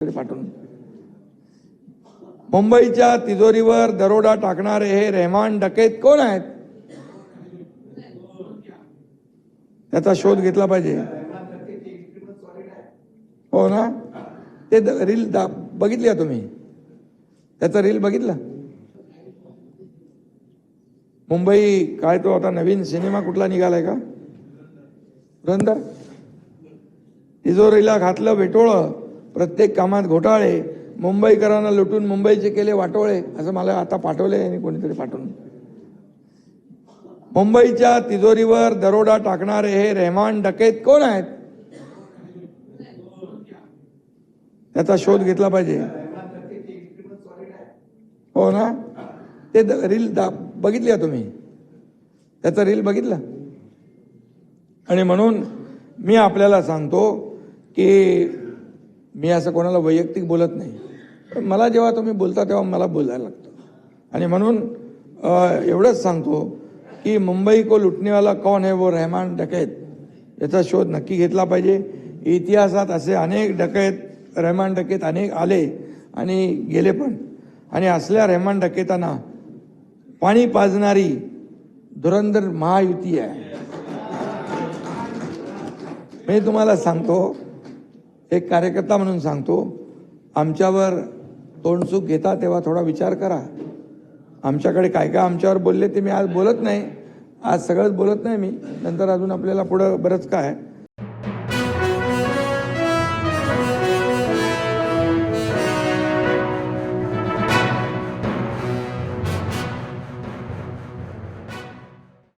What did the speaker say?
पाठवून मुंबईच्या तिजोरीवर दरोडा टाकणारे हे रहमान डकैत कोण आहेत? त्याचा शोध घेतला पाहिजे. हो ना, ते रील बघितली का तुम्ही? त्याचा रील बघितला? मुंबई काय तो आता नवीन सिनेमा कुठला निघालाय का? धुरंधर. तिजोरीला घातलं वेटोळं, प्रत्येक कामात घोटाळे, मुंबईकरांना लुटून मुंबईचे केले वाटोळे, असं मला आता पाठवलंय आणि कोणीतरी पाठवून. मुंबईच्या तिजोरीवर दरोडा टाकणारे हे रहमान डकैत कोण आहेत? त्याचा शोध घेतला पाहिजे. हो ना, ते रील बघितली का तुम्ही? त्याचा रील बघितला? आणि म्हणून मी आपल्याला सांगतो की मी असं कोणाला वैयक्तिक बोलत नाही, पण मला जेव्हा तुम्ही बोलता तेव्हा मला बोलायला लागतं. आणि म्हणून एवढंच सांगतो की मुंबई को लुटने वाला कौन है वो रहमान डकैत, याचा शोध नक्की घेतला पाहिजे. इतिहासात असे अनेक डकैत, रहमान डकैत अनेक आले आणि गेले पण, आणि असल्या रहमान डकैतांना पाणी पाजणारी धुरंधर महायुती आहे. मी तुम्हाला सांगतो, एक कार्यकर्ता म्हणून सांगतो, आमच्यावर तोंडसुख घेता तेव्हा थोडा विचार करा. आमच्याकडे काय काय आमच्यावर बोलले ते मी आज बोलत नाही, आज सगळंच बोलत नाही मी, नंतर अजून आपल्याला पुढं बरंच काय